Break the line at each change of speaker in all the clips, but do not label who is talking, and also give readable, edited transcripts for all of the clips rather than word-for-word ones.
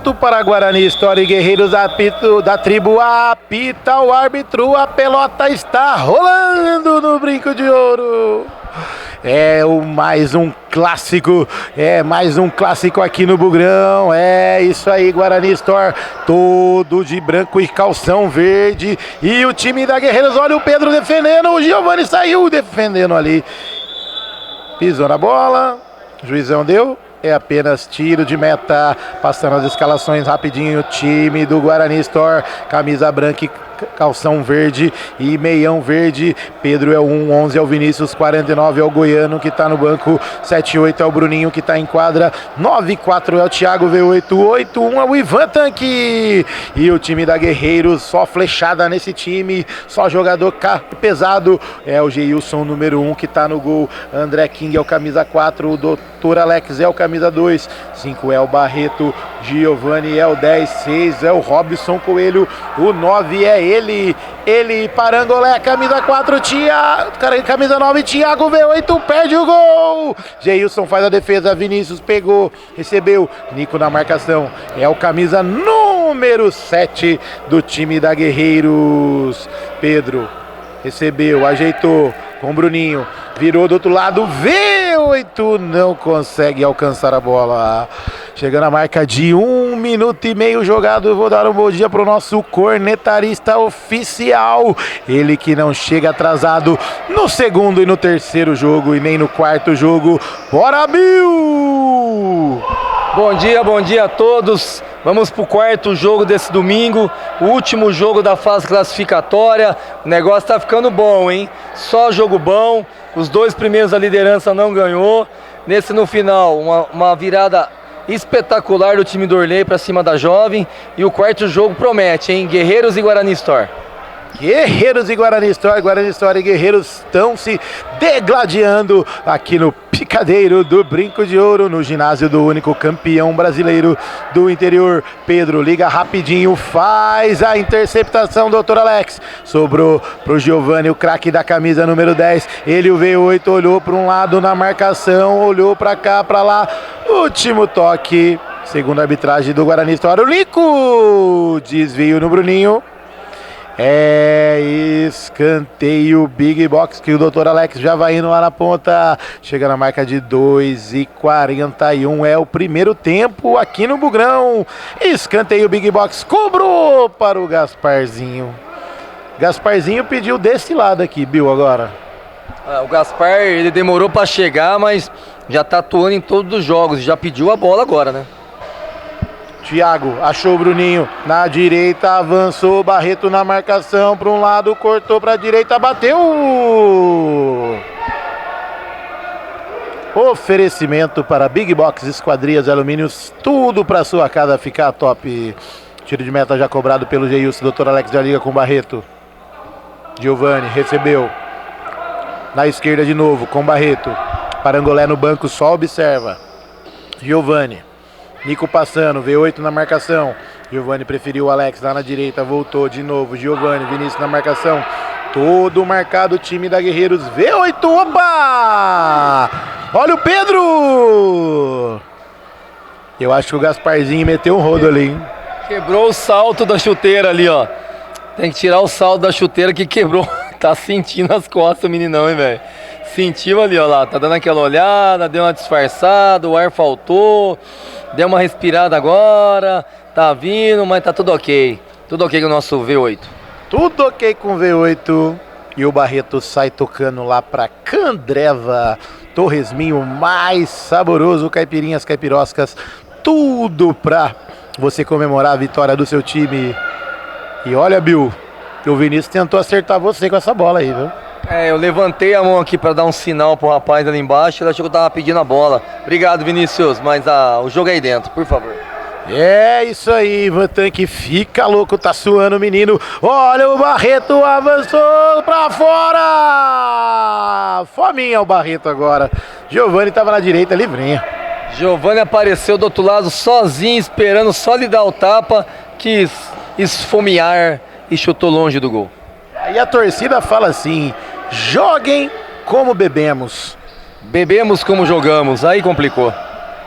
ponto para Guarani Store e Guerreiros. Apito da tribo, apita o árbitro, a pelota está rolando no Brinco de Ouro. Mais um clássico, mais um clássico aqui no Bugrão. É isso aí, Guarani Store, todo de branco e calção verde. E o time da Guerreiros, olha o Pedro defendendo, o Giovani saiu defendendo ali. Pisou na bola, o juizão deu. É apenas tiro de meta, passando as escalações rapidinho. O time do Guarani Store, camisa branca e calção verde e meião verde. Pedro é o 1, 11 é o Vinícius, 49 é o Goiano que tá no banco, 78 é o Bruninho que tá em quadra, 94 é o Thiago V8, 81 é o Ivan Tanque. E o time da Guerreiros, só flechada nesse time, só jogador pesado. É o Geilson, número 1 que tá no gol. André King é o camisa 4, o Dr. Alex é o camisa 2, 5 é o Barreto, Giovani é o 10, 6 é o Robson Coelho, o 9 é ele Parangolé, camisa 4, camisa 9, Thiago V8, perde o gol. Geilson faz a defesa, Vinícius pegou, recebeu, Nico na marcação, é o camisa número 7 do time da Guerreiros. Pedro recebeu, ajeitou com o Bruninho, virou do outro lado, V8 não consegue alcançar a bola. Chegando a marca de 1 minuto e meio jogado, eu vou dar um bom dia para o nosso cornetarista oficial. Ele que não chega atrasado no segundo e no terceiro jogo e nem no quarto jogo. Bora, Bill!
Bom dia a todos. Vamos pro quarto jogo desse domingo, o último jogo da fase classificatória. O negócio tá ficando bom, hein? Só jogo bom. Os dois primeiros da liderança não ganhou. Nesse no final, uma virada espetacular do time do Orley para cima da Jovem. E o quarto jogo promete, hein? Guerreiros e Guarani Store.
Guerreiros e Guarani Store e Guerreiros estão se degladiando aqui no Picadeiro do Brinco de Ouro, no ginásio do único campeão brasileiro do interior. Pedro liga rapidinho, faz a interceptação, Dr. Alex. Sobrou pro Giovani, o craque da camisa número 10. Ele, o V8, olhou para um lado na marcação, olhou para cá, para lá. Último toque, segundo a arbitragem do Guarani Store. O Nico, desvio no Bruninho. Escanteio Big Box, que o Dr. Alex já vai indo lá na ponta. Chega na marca de 2:41. É o primeiro tempo aqui no Bugrão. Escanteio Big Box, cobrou para o Gasparzinho. Gasparzinho pediu desse lado aqui, Bill, agora.
O Gaspar, ele demorou para chegar, mas já tá atuando em todos os jogos. Já pediu a bola agora, né?
Thiago achou o Bruninho na direita, avançou, Barreto na marcação, para um lado, cortou para a direita, bateu. Oferecimento para Big Box Esquadrias Alumínios, tudo para sua casa ficar top. Tiro de meta já cobrado pelo Geilson, Dr. Alex já liga com o Barreto. Giovani recebeu, na esquerda de novo com o Barreto. Parangolé no banco, só observa. Giovani. Nico passando, V8 na marcação. Giovani preferiu o Alex lá na direita, voltou de novo. Giovani, Vinícius na marcação. Todo marcado o time da Guerreiros. V8, opa! Olha o Pedro! Eu acho que o Gasparzinho meteu um rodo ali, hein?
Quebrou o salto da chuteira ali, ó. Tem que tirar o salto da chuteira que quebrou. Tá sentindo as costas o meninão, hein, velho? Sentiu ali, ó lá. Tá dando aquela olhada, deu uma disfarçada, o ar faltou. Deu uma respirada agora, tá vindo, mas tá tudo ok. Tudo ok com o nosso V8.
Tudo ok com o V8. E o Barreto sai tocando lá pra Candreva. Torresminho mais saboroso, caipirinhas, caipiroscas. Tudo pra você comemorar a vitória do seu time. E olha, Bill, o Vinícius tentou acertar você com essa bola aí, viu?
Eu levantei a mão aqui para dar um sinal pro rapaz ali embaixo, ele achou que eu tava pedindo a bola. Obrigado, Vinícius, mas o jogo é aí dentro, por favor.
É isso aí, Ivan Tanque fica louco, tá suando o menino. Olha o Barreto, avançou pra fora. Fominha o Barreto agora. Giovani tava na direita, livrinha.
Giovani apareceu do outro lado sozinho, esperando só lhe dar o tapa, quis esfomear e chutou longe do gol.
Aí a torcida fala assim: joguem como bebemos.
Bebemos como jogamos, aí complicou.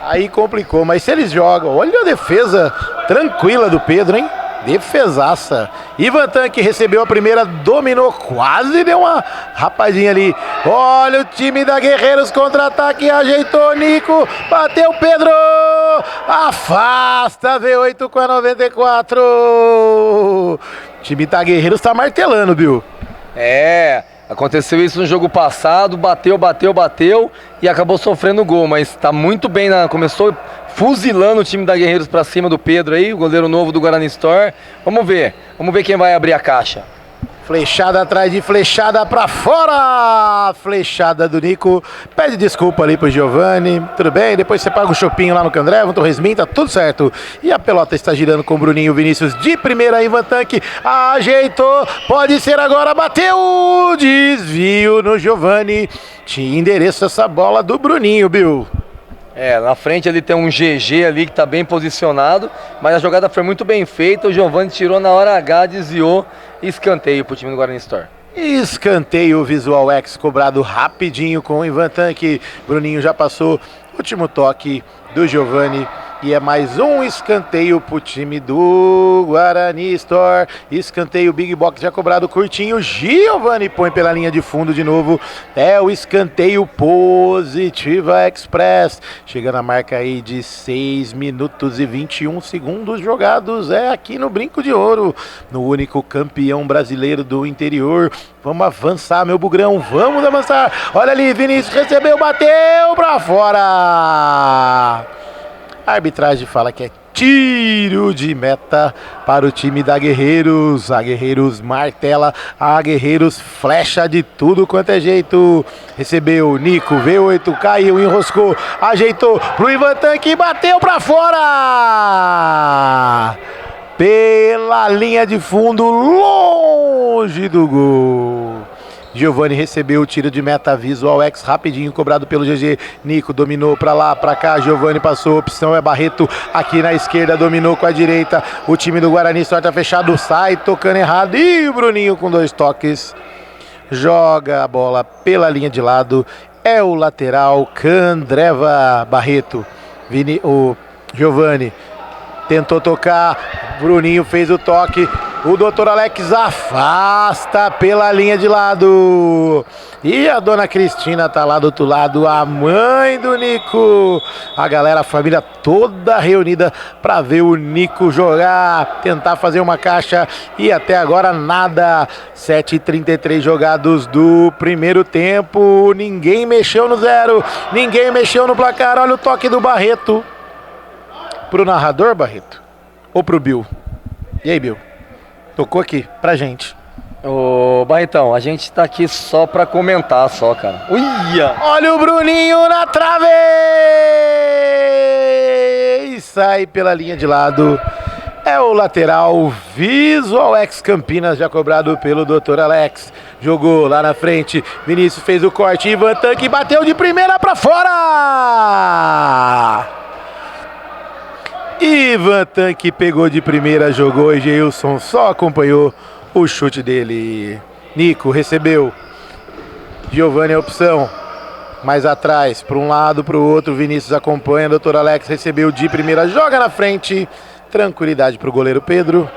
Aí complicou, mas se eles jogam, olha a defesa tranquila do Pedro, hein? Defesaça. Ivan Tanque recebeu a primeira, dominou, quase deu uma rapadinha ali. Olha o time da Guerreiros, contra-ataque, ajeitou Nico, bateu Pedro, afasta V8 com a 94. O time da Guerreiros tá martelando, Bill.
Aconteceu isso no jogo passado, bateu e acabou sofrendo gol, mas tá muito bem, começou fuzilando o time da Guerreiros pra cima do Pedro aí, o goleiro novo do Guarani Store. Vamos ver quem vai abrir a caixa.
Flechada atrás de flechada pra fora, flechada do Nico, pede desculpa ali pro Giovani, tudo bem, depois você paga o chopinho lá no Candreva, um Torresmin, tá tudo certo. E a pelota está girando com o Bruninho Vinícius de primeira, Ivan Tanque, ajeitou, pode ser agora, bateu, desvio no Giovani, tinha endereço essa bola do Bruninho, Bill.
Na frente ali tem um GG ali que tá bem posicionado, mas a jogada foi muito bem feita, o Giovani tirou na hora H, desviou, escanteio pro time do Guarani Store.
Escanteio Visual X cobrado rapidinho com o Ivan Tanque, Bruninho já passou, último toque do Giovani. E é mais um escanteio pro time do Guarani Store. Escanteio Big Box já cobrado curtinho. Giovani põe pela linha de fundo de novo. É o escanteio Positiva Express. Chega na marca aí de 6 minutos e 21 segundos jogados. É aqui no Brinco de Ouro. No único campeão brasileiro do interior. Vamos avançar, meu bugrão. Vamos avançar. Olha ali, Vinícius recebeu, bateu pra fora. A arbitragem fala que é tiro de meta para o time da Guerreiros. A Guerreiros martela, a Guerreiros flecha de tudo quanto é jeito. Recebeu Nico, V8, caiu, enroscou, ajeitou pro Ivan Tanque e bateu para fora. Pela linha de fundo, longe do gol. Giovani recebeu o tiro de meta Visual X rapidinho, cobrado pelo GG. Nico dominou pra lá, pra cá. Giovani passou, opção é Barreto aqui na esquerda, dominou com a direita. O time do Guarani sorta fechado, sai tocando errado. E o Bruninho com 2 toques joga a bola pela linha de lado. É o lateral Candreva Barreto. O Giovani tentou tocar, Bruninho fez o toque. O Dr. Alex afasta pela linha de lado. E a dona Cristina tá lá do outro lado, a mãe do Nico. A galera, a família toda reunida para ver o Nico jogar, tentar fazer uma caixa. E até agora nada. 7h33 jogados do primeiro tempo. Ninguém mexeu no 0. Ninguém mexeu no placar. Olha o toque do Barreto. Pro narrador, Barreto? Ou pro Bill? E aí, Bill? Tocou aqui, pra gente.
Ô, Barretão, a gente tá aqui só pra comentar só, cara. Uia!
Olha o Bruninho na trave! E sai pela linha de lado. É o lateral Visual X Campinas, já cobrado pelo Dr. Alex. Jogou lá na frente, Vinícius fez o corte, Ivan Tanque bateu de primeira pra fora! Ivan Tanque pegou de primeira, jogou e Geilson só acompanhou o chute dele. Nico recebeu. Giovani a opção. Mais atrás, para um lado, para o outro. Vinícius acompanha. Dr. Alex recebeu de primeira, joga na frente. Tranquilidade para o goleiro Pedro.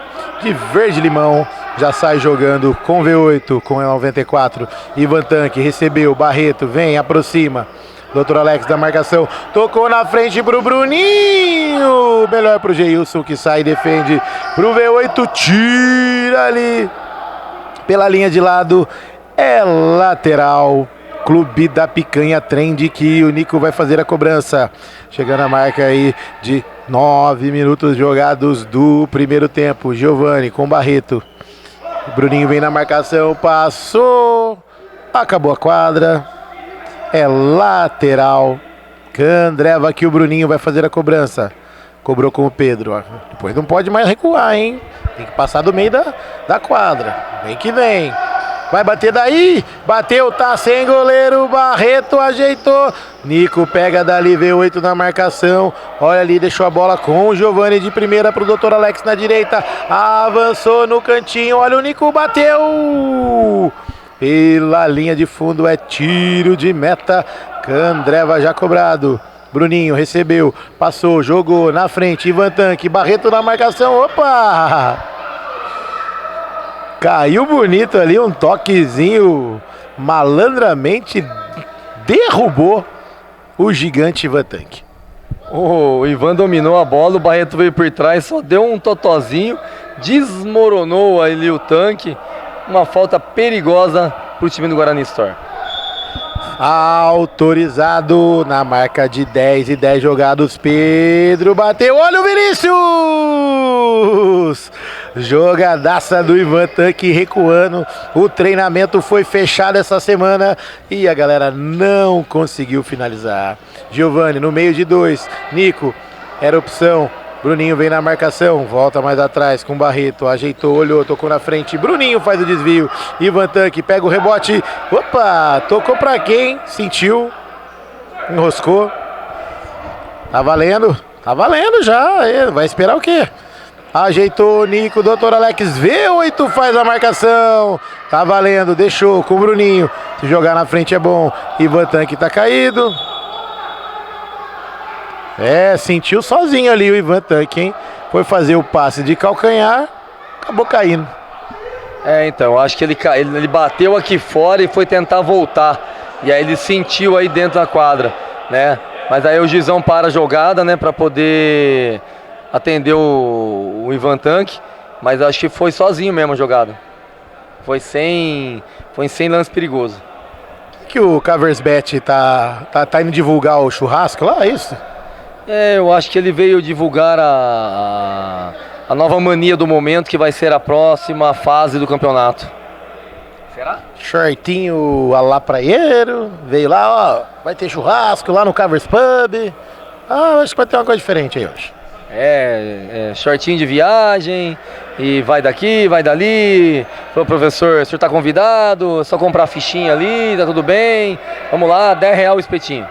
De verde limão, já sai jogando com V8, com 94. Ivan Tanque recebeu. Barreto vem, aproxima. Dr. Alex da marcação, tocou na frente pro Bruninho, melhor pro Geilson que sai e defende pro V8, tira ali pela linha de lado, é lateral, Clube da Picanha Trend, que o Nico vai fazer a cobrança, chegando a marca aí de 9 minutos jogados do primeiro tempo. Giovani com Barreto, o Bruninho vem na marcação, passou, acabou a quadra. É lateral Candreva, que o Bruninho vai fazer a cobrança. Cobrou com o Pedro, ó. Depois não pode mais recuar, hein? Tem que passar do meio da quadra. Vem que vem. Vai bater daí. Bateu, tá sem goleiro. Barreto ajeitou. Nico pega dali, V8 na marcação. Olha ali, deixou a bola com o Giovani de primeira pro Dr. Alex na direita. Avançou no cantinho. Olha o Nico, bateu. Pela linha de fundo, é tiro de meta. Candreva já cobrado. Bruninho recebeu, passou, jogou na frente, Ivan Tanque, Barreto na marcação, opa! Caiu bonito ali, um toquezinho, malandramente derrubou o gigante Ivan Tanque.
O Ivan dominou a bola, o Barreto veio por trás, só deu um totozinho, desmoronou ali o Tanque, uma falta perigosa para o time do Guarani Store.
Autorizado na marca de 10 e 10 jogados, Pedro bateu, olha o Vinícius! Jogadaça do Ivan Tanque recuando, o treinamento foi fechado essa semana e a galera não conseguiu finalizar. Giovani no meio de 2, Nico era opção, Bruninho vem na marcação, volta mais atrás com Barreto, ajeitou, olhou, tocou na frente, Bruninho faz o desvio, Ivan Tanque pega o rebote, opa, tocou pra quem? Sentiu, enroscou, tá valendo já, vai esperar o quê? Ajeitou, Nico, Dr. Alex, V8 faz a marcação, tá valendo, deixou com o Bruninho, se jogar na frente é bom, Ivan Tanque tá caído. Sentiu sozinho ali o Ivan Tanque, hein? Foi fazer o passe de calcanhar, acabou caindo.
Então, acho que ele bateu aqui fora e foi tentar voltar. E aí ele sentiu aí dentro da quadra, né? Mas aí o Gizão para a jogada, né? Pra poder atender o Ivan Tanque. Mas acho que foi sozinho mesmo a jogada. Foi sem lance perigoso.
Que o Caversbet tá indo divulgar o churrasco lá, é isso?
Eu acho que ele veio divulgar a nova mania do momento, que vai ser a próxima fase do campeonato. Será?
Shortinho a lá praieiro, veio lá, ó, vai ter churrasco lá no Cavers Pub. Acho que vai ter uma coisa diferente aí hoje.
Shortinho de viagem, e vai daqui, vai dali. Falou, professor, o senhor tá convidado, é só comprar a fichinha ali, tá tudo bem. Vamos lá, R$10 o espetinho.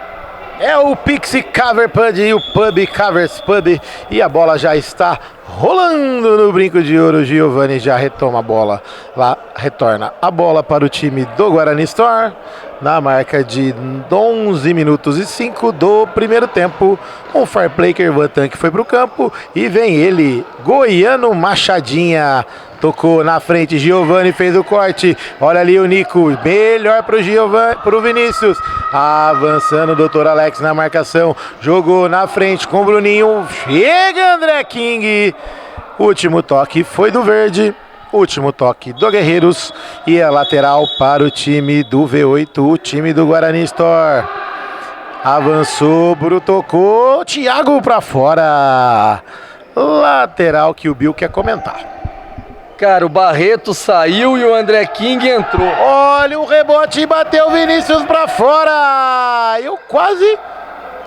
É o Pixie Caver Pub e o Pub Cavers Pub. E a bola já está rolando no brinco de ouro. Giovani já retoma a bola. Lá retorna a bola para o time do Guarani Store. Na marca de 11 minutos e 5 do primeiro tempo. Um fair play que Ivan Tanque foi para o campo. E vem ele, Goiano Machadinha. Tocou na frente, Giovani fez o corte. Olha ali o Nico, melhor pro Vinícius. Avançando o Dr. Alex na marcação. Jogou na frente com o Bruninho. Chega André King. Último toque foi do Verde. Último toque do Guerreiros. E a lateral para o time do V8, o time do Guarani Store. Avançou, Bru tocou. Thiago pra fora. Lateral que o Bill quer comentar.
Cara, o Barreto saiu e o André King entrou.
Olha o rebote e bateu o Vinícius pra fora. Eu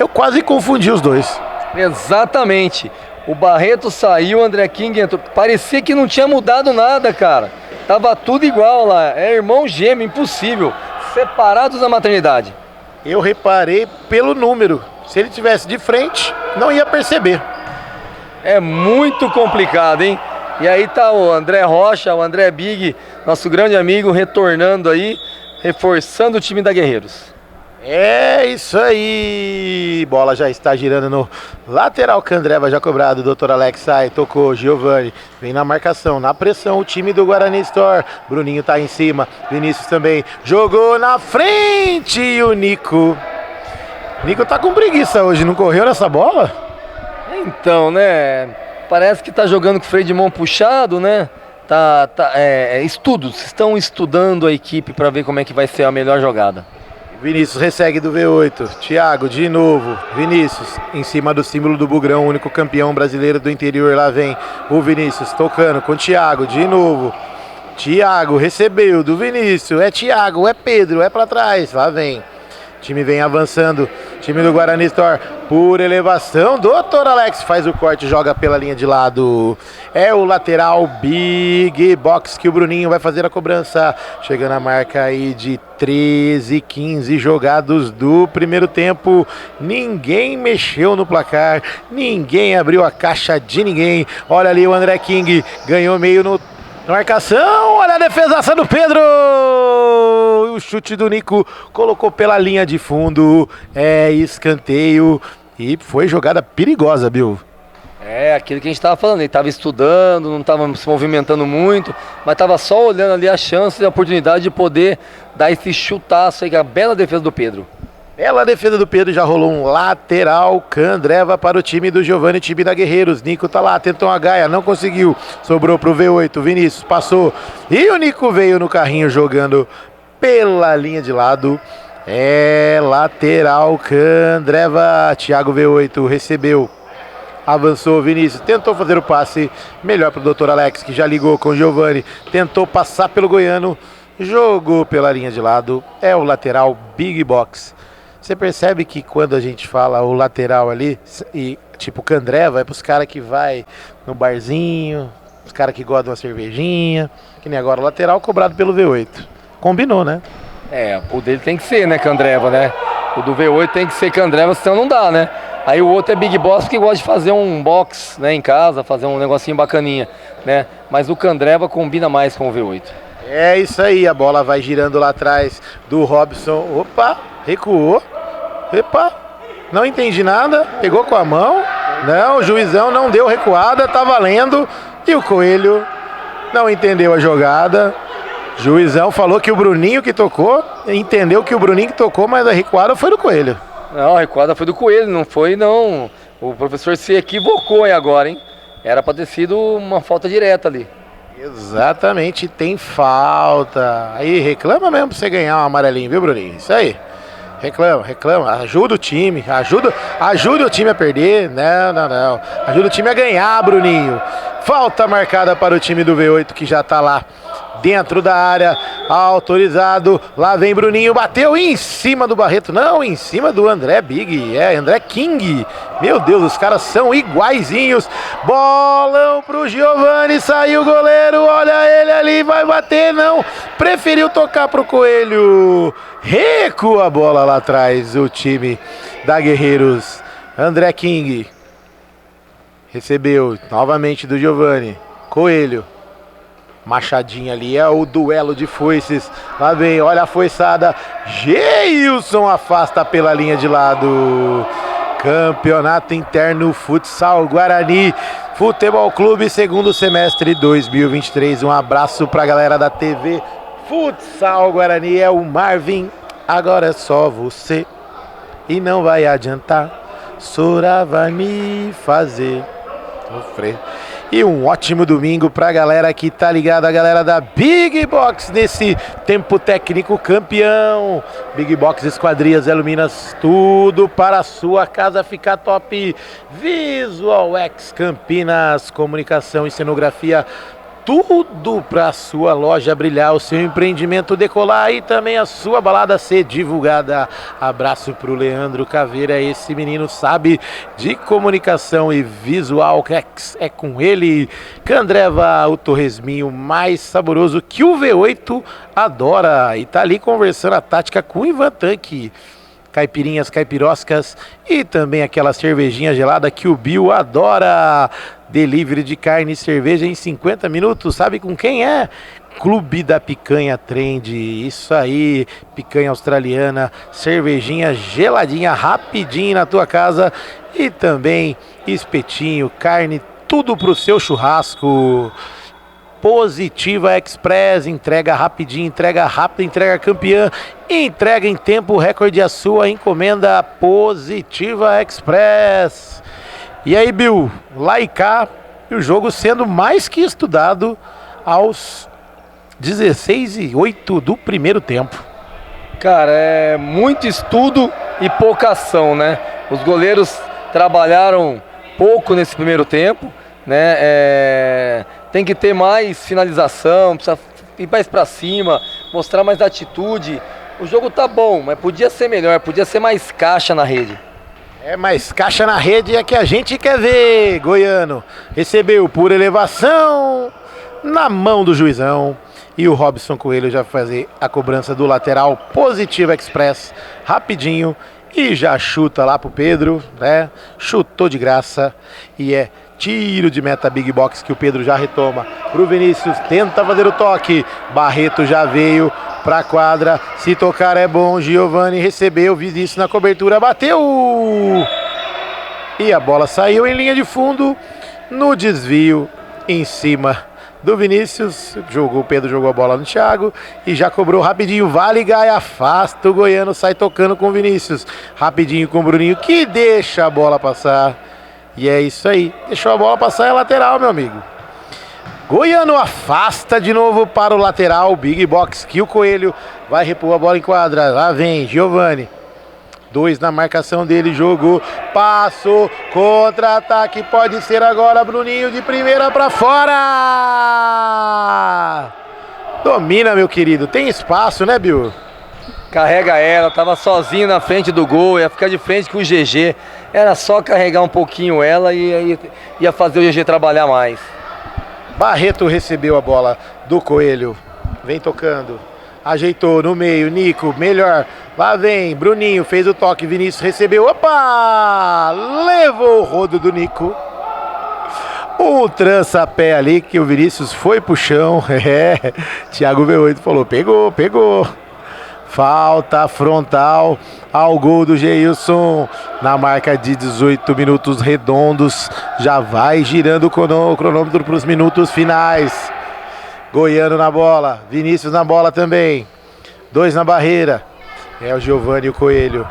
quase confundi os dois.
Exatamente. O Barreto saiu, o André King entrou. Parecia que não tinha mudado nada, cara. Tava tudo igual lá. É irmão gêmeo, impossível. Separados na maternidade.
Eu reparei pelo número. Se ele tivesse de frente, não ia perceber.
É muito complicado, hein? E aí tá o André Rocha, o André Big, nosso grande amigo, retornando aí, reforçando o time da Guerreiros.
É isso aí! Bola já está girando no lateral, Candreva já cobrado, Dr. Alex sai, tocou, Giovani, vem na marcação, na pressão, o time do Guarani Store, Bruninho tá em cima, Vinícius também, jogou na frente e o Nico tá com preguiça hoje, não correu nessa bola?
Então, né, parece que tá jogando com o freio de mão puxado, né, estudos, estão estudando a equipe para ver como é que vai ser a melhor jogada.
Vinícius recebe do V8, Thiago de novo, Vinícius em cima do símbolo do Bugrão, único campeão brasileiro do interior, lá vem o Vinícius tocando com Thiago de novo, Thiago recebeu do Vinícius, é Thiago, é Pedro, é pra trás, lá vem, o time vem avançando, time do Guarani Store, por elevação, Dr. Alex faz o corte, joga pela linha de lado, é o lateral Big Box que o Bruninho vai fazer a cobrança, chegando a marca aí de 13, 15 jogados do primeiro tempo, ninguém mexeu no placar, ninguém abriu a caixa de ninguém, olha ali o André King, ganhou meio no marcação, olha a defesaça do Pedro, o chute do Nico, colocou pela linha de fundo, é escanteio, e foi jogada perigosa, Bill.
É, aquilo que a gente estava falando, ele estava estudando, não estava se movimentando muito, mas estava só olhando ali a chance e a oportunidade de poder dar esse chutaço aí, que é a bela defesa do Pedro.
Bela defesa do Pedro, já rolou um lateral, Candreva para o time do Giovani, time da Guerreiros. Nico tá lá, tentou uma gaia, não conseguiu, sobrou pro V8, Vinícius passou, e o Nico veio no carrinho jogando pela linha de lado. É lateral, Candreva, Thiago V8 recebeu, avançou, Vinícius tentou fazer o passe, melhor para o Dr. Alex, que já ligou com o Giovani, tentou passar pelo Goiano, jogou pela linha de lado, é o lateral Big Box. Você percebe que quando a gente fala o lateral ali, e tipo Candreva, é pros caras que vai no barzinho, os caras que gostam de uma cervejinha, que nem agora o lateral cobrado pelo V8. Combinou, né?
É, o dele tem que ser, né, Candreva, né? O do V8 tem que ser Candreva, senão não dá, né? Aí o outro é Big Boss, que gosta de fazer um box, né, em casa, fazer um negocinho bacaninha, né? Mas o Candreva combina mais com o V8.
É isso aí, a bola vai girando lá atrás do Robson. Opa, recuou. Epa, não entendi nada, pegou com a mão. Não, o juizão não deu recuada, tá valendo. E o Coelho não entendeu a jogada. Juizão falou que o Bruninho que tocou, entendeu que o Bruninho que tocou, mas a recuada foi do Coelho.
Não, a recuada foi do Coelho, não foi não. O professor se equivocou aí agora, hein? Era pra ter sido uma falta direta ali.
Exatamente, tem falta. Aí reclama mesmo pra você ganhar um amarelinho, viu, Bruninho? Isso aí. Reclama, ajuda o time, ajuda o time a perder, não, ajuda o time a ganhar, Bruninho. Falta marcada para o time do V8 que já tá lá dentro da área, autorizado, lá vem Bruninho, bateu em cima do Barreto, não, em cima do André Big, André King, meu Deus, os caras são iguaizinhos, bolão pro Giovani, saiu o goleiro, olha ele ali, vai bater, não, preferiu tocar pro Coelho, recua a bola lá atrás, o time da Guerreiros, André King, recebeu novamente do Giovani, Coelho, machadinha ali, é o duelo de foices, lá vem, olha a foiçada, Geilson afasta pela linha de lado, Campeonato Interno Futsal Guarani Futebol Clube, segundo semestre 2023, um abraço pra galera da TV Futsal Guarani, é o Marvin, agora é só você, e não vai adiantar, Sora vai me fazer sofrer. E um ótimo domingo pra galera que tá ligada, a galera da Big Box nesse tempo técnico campeão. Big Box Esquadrias Iluminas, tudo para a sua casa ficar top. Visual X Campinas, comunicação e cenografia, tudo para a sua loja brilhar, o seu empreendimento decolar e também a sua balada ser divulgada. Abraço pro Leandro Caveira, esse menino sabe de comunicação e visual, é com ele. Candreva, o torresminho mais saboroso que o V8 adora e tá ali conversando a tática com o Ivan Tanque. Caipirinhas, caipiroscas e também aquela cervejinha gelada que o Bill adora. Delivery de carne e cerveja em 50 minutos. Sabe com quem é? Clube da Picanha Trend. Isso aí, picanha australiana, cervejinha geladinha, rapidinho na tua casa. E também espetinho, carne, tudo pro seu churrasco. Positiva Express, entrega rapidinho, entrega rápida, entrega campeã, entrega em tempo recorde a sua encomenda Positiva Express. E aí, Bill, lá e cá, e o jogo sendo mais que estudado aos 16:08 do primeiro tempo.
Cara, é muito estudo e pouca ação, né? Os goleiros trabalharam pouco nesse primeiro tempo, né? Tem que ter mais finalização, precisa ir mais pra cima, mostrar mais atitude. O jogo tá bom, mas podia ser melhor, podia ser mais caixa na rede.
Mais caixa na rede é que a gente quer ver. Goiano recebeu por elevação na mão do juizão. E o Robson Coelho já vai fazer a cobrança do lateral Positiva Express rapidinho. E já chuta lá pro Pedro, né? Chutou de graça e é tiro de meta Big Box que o Pedro já retoma pro Vinícius, tenta fazer o toque, Barreto já veio pra quadra, se tocar é bom, Giovani recebeu, Vinícius na cobertura, bateu! E a bola saiu em linha de fundo, no desvio, em cima do Vinícius. O Pedro jogou a bola no Thiago e já cobrou rapidinho. Vale, Gaia, afasta o goiano, sai tocando com o Vinícius. Rapidinho com o Bruninho, que deixa a bola passar. E é isso aí, deixou a bola passar, é lateral, meu amigo. Goiano afasta de novo para o lateral, Big Box, que o Coelho vai repor a bola em quadra. Lá vem Giovani. 2 na marcação dele, jogou, passou, contra-ataque, pode ser agora, Bruninho de primeira para fora. Domina, meu querido, tem espaço, né, Bill?
Carrega ela, tava sozinho na frente do gol, ia ficar de frente com o GG. Era só carregar um pouquinho ela e aí ia fazer o GG trabalhar mais.
Barreto recebeu a bola do Coelho, vem tocando. Ajeitou no meio, Nico, melhor. Lá vem, Bruninho, fez o toque, Vinícius recebeu. Opa! Levou o rodo do Nico. O trança-pé ali que o Vinícius foi pro chão. É, Thiago V8 falou, pegou. Falta frontal ao gol do Geilson. Na marca de 18 minutos redondos. Já vai girando o cronômetro para os minutos finais. Goiano na bola, Vinícius na bola também. 2 na barreira. É o Giovani e o Coelho.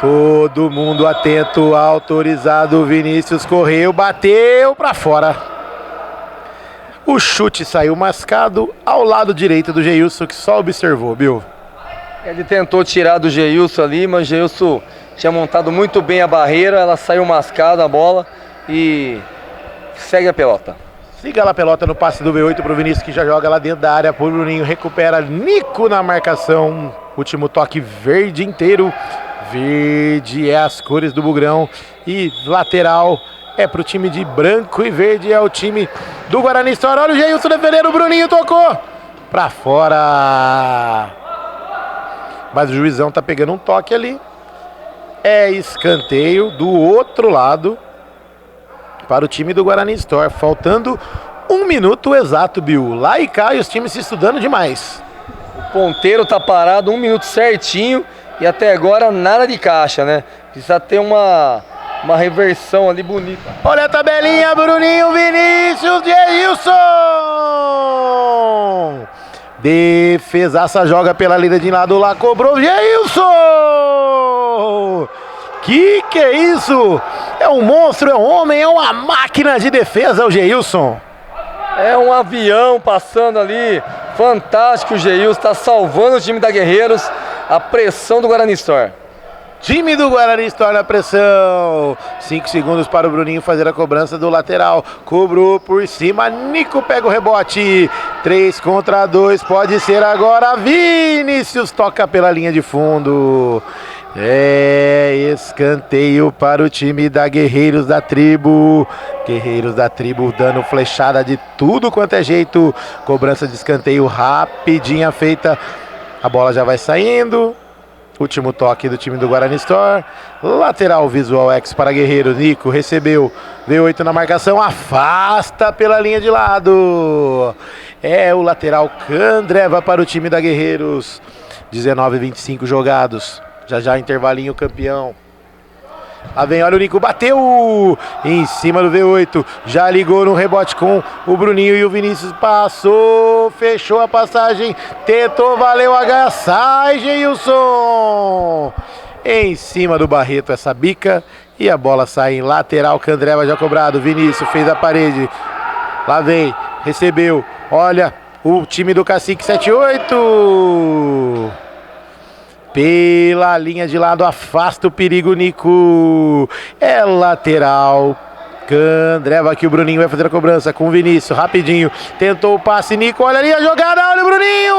Todo mundo atento, autorizado. Vinícius correu, bateu pra fora. O chute saiu mascado ao lado direito do Geilson, que só observou, Bill.
Ele tentou tirar do Geilson ali, mas o Geilson tinha montado muito bem a barreira. Ela saiu mascada a bola e segue a pelota.
Siga lá a pelota no passe do V8 pro Vinícius, que já joga lá dentro da área. Pro Bruninho, recupera Nico na marcação. Último toque verde inteiro. Verde é as cores do Bugrão. E lateral é pro time de branco e verde, é o time do Guarani Store. Olha o Geilson defendendo, o Bruninho tocou pra fora. Mas o juizão tá pegando um toque ali. É escanteio do outro lado para o time do Guarani Store, faltando 1 minuto exato, Bill. Lá e cá, e os times se estudando demais.
O ponteiro tá parado 1 minuto certinho e até agora nada de caixa, né? Precisa ter uma reversão ali bonita.
Olha a tabelinha, Bruninho, Vinícius, Geilson. Defesaça, joga pela linha de lado lá, cobrou Geilson. Que é isso? É um monstro, é um homem, é uma máquina de defesa, o Geilson.
É um avião passando ali, fantástico o Geilson, está salvando o time da Guerreiros, a pressão do Guarani Store.
Time do Guarani Store na pressão. 5 segundos para o Bruninho fazer a cobrança do lateral. Cobrou por cima, Nico pega o rebote. 3 contra 2, pode ser agora. Vinícius toca pela linha de fundo. É escanteio para o time da Guerreiros da Tribo. Guerreiros da Tribo dando flechada de tudo quanto é jeito. Cobrança de escanteio rapidinha feita. A bola já vai saindo. Último toque do time do Guarani Store. Lateral Visual X para Guerreiro. Nico recebeu. V8 na marcação. Afasta pela linha de lado. É o lateral Candreva para o time da Guerreiros. 19-25 jogados. Já intervalinho campeão. Lá vem, olha o Nico, bateu em cima do V8, já ligou no rebote com o Bruninho e o Vinícius passou, fechou a passagem, tentou, valeu, H, sai Geilson, em cima do Barreto essa bica e a bola sai em lateral, Candreva já cobrado, Vinícius fez a parede, lá vem, recebeu, olha o time do Cacique 78. Pela linha de lado, afasta o perigo, Nico. É lateral. Candreva aqui, o Bruninho vai fazer a cobrança com o Vinícius, rapidinho. Tentou o passe, Nico, olha ali a jogada, olha o Bruninho.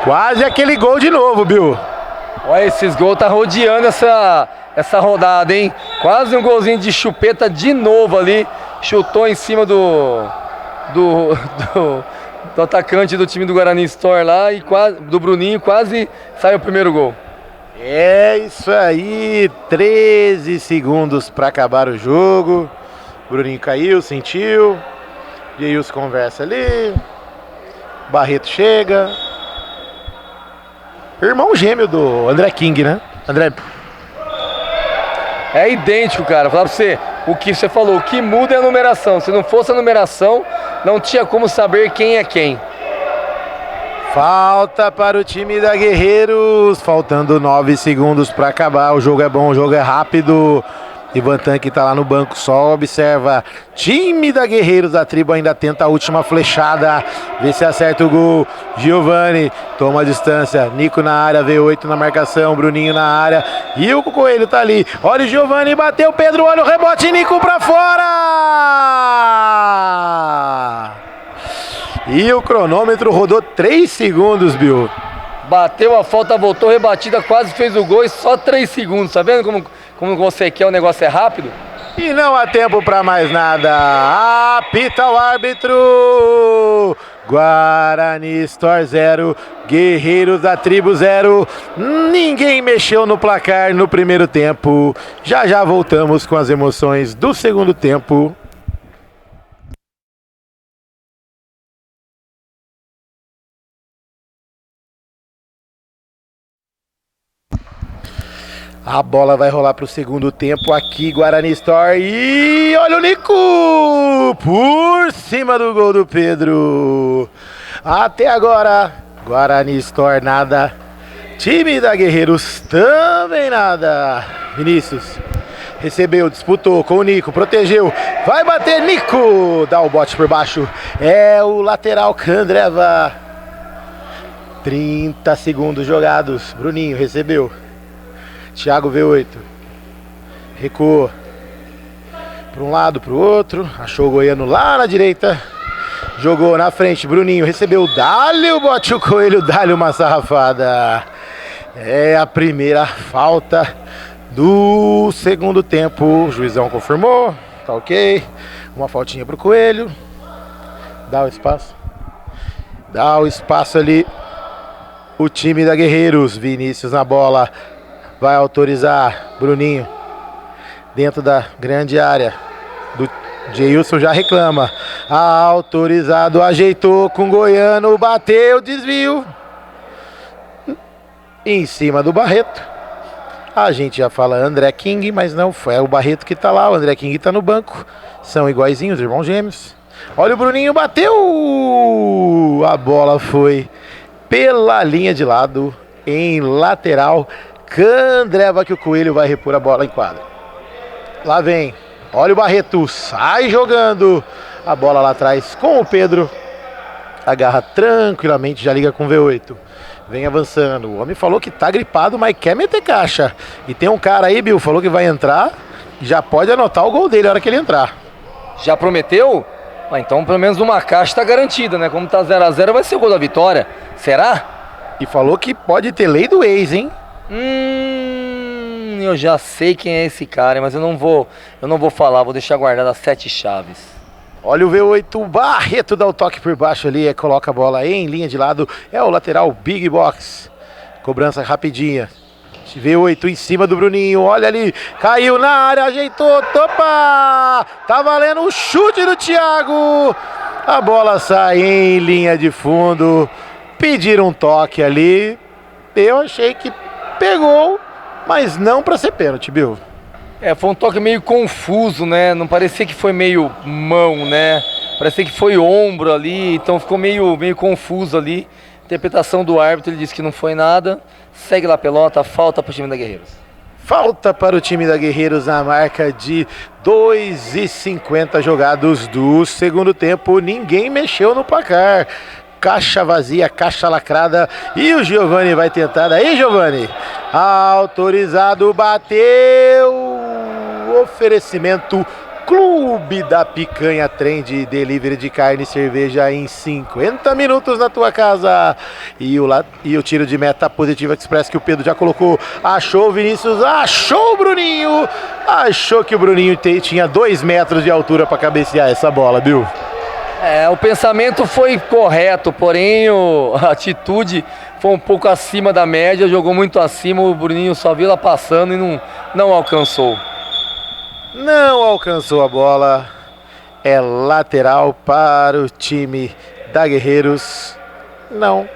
Quase aquele gol de novo, Bill.
Olha, esses gols tá rodeando essa rodada, hein? Quase um golzinho de chupeta de novo ali. Chutou em cima do atacante do time do Guarani Store lá e do Bruninho, quase saiu o primeiro gol.
É isso aí, 13 segundos para acabar o jogo. Bruninho caiu, sentiu. Geilson conversa ali. Barreto chega. Irmão gêmeo do André King, né?
É idêntico, cara. Vou falar pra você, o que você falou, o que muda é a numeração. Se não fosse a numeração, não tinha como saber quem é quem.
Falta para o time da Guerreiros, faltando 9 segundos para acabar. O jogo é bom, o jogo é rápido. Ivan Tanque tá lá no banco, só observa. Time da Guerreiros, a tribo ainda tenta a última flechada. Vê se acerta o gol. Giovani toma a distância. Nico na área, V8 na marcação. Bruninho na área. E o Coelho tá ali. Olha o Giovani, bateu. Pedro, olha o rebote. Nico pra fora. E o cronômetro rodou 3 segundos, Bill.
Bateu a falta, voltou rebatida, quase fez o gol e só 3 segundos. Tá vendo como você quer, o negócio é rápido?
E não há tempo para mais nada. Apita o árbitro. Guarani Store 0, Guerreiros da Tribo 0. Ninguém mexeu no placar no primeiro tempo. Já já voltamos com as emoções do segundo tempo. A bola vai rolar para o segundo tempo aqui, Guarani Store. E olha o Nico! Por cima do gol do Pedro. Até agora, Guarani Store nada. Time da Guerreiros também nada. Vinícius recebeu, disputou com o Nico, protegeu. Vai bater, Nico! Dá o bote por baixo. É o lateral Candreva. 30 segundos jogados. Bruninho recebeu. Thiago V8 recuou para um lado, para o outro, achou o Goiano lá na direita, jogou na frente, Bruninho recebeu, dá-lhe o bote, o Coelho, dá-lhe uma sarrafada. É a primeira falta do segundo tempo, o juizão confirmou, tá ok, uma faltinha para o Coelho, dá o espaço ali, o time da Guerreiros, Vinícius na bola, vai autorizar, Bruninho, dentro da grande área, do Geilson já reclama, autorizado, ajeitou com Goiano, bateu, desvio, em cima do Barreto, a gente já fala André King, mas não, foi o Barreto que tá lá, o André King tá no banco, são iguaizinhos, irmãos gêmeos, olha o Bruninho, bateu, a bola foi pela linha de lado, em lateral, Candreva, que o Coelho vai repor a bola em quadra. Lá vem, olha o Barreto, sai jogando a bola lá atrás com o Pedro, agarra tranquilamente, já liga com o V8, vem avançando, o homem falou que tá gripado, mas quer meter caixa, e tem um cara aí, Bill, falou que vai entrar, já pode anotar o gol dele na hora que ele entrar.
Já prometeu? Ah, então pelo menos uma caixa tá garantida, né? Como tá 0 a 0 vai ser o gol da vitória, será?
E falou que pode ter lei do ex, hein?
Eu já sei quem é esse cara, mas eu não vou falar, vou deixar guardado as 7 chaves.
Olha o V8, Barreto dá o toque por baixo ali, coloca a bola em linha de lado, é o lateral Big Box, cobrança rapidinha, V8 em cima do Bruninho, olha ali, caiu na área, ajeitou, topa, tá valendo o chute do Thiago, a bola sai em linha de fundo, pediram um toque ali, eu achei que pegou, mas não para ser pênalti, Bill.
Foi um toque meio confuso, né? Não parecia que foi meio mão, né? Parecia que foi ombro ali, então ficou meio confuso ali. Interpretação do árbitro, ele disse que não foi nada. Segue lá a pelota, falta para o time da Guerreiros.
Falta para o time da Guerreiros na marca de 2:50 jogados do segundo tempo. Ninguém mexeu no placar. Caixa vazia, caixa lacrada, e o Giovani vai tentar, daí Giovani, autorizado, bateu, oferecimento Clube da Picanha, trem de delivery de carne e cerveja em 50 minutos na tua casa, e o tiro de meta positiva Express que o Pedro já colocou, achou o Vinícius, achou o Bruninho, achou que o Bruninho tinha 2 metros de altura para cabecear essa bola, viu?
O pensamento foi correto, porém a atitude foi um pouco acima da média, jogou muito acima, o Bruninho só viu ela passando e não alcançou.
Não alcançou a bola, é lateral para o time da Guerreiros, não,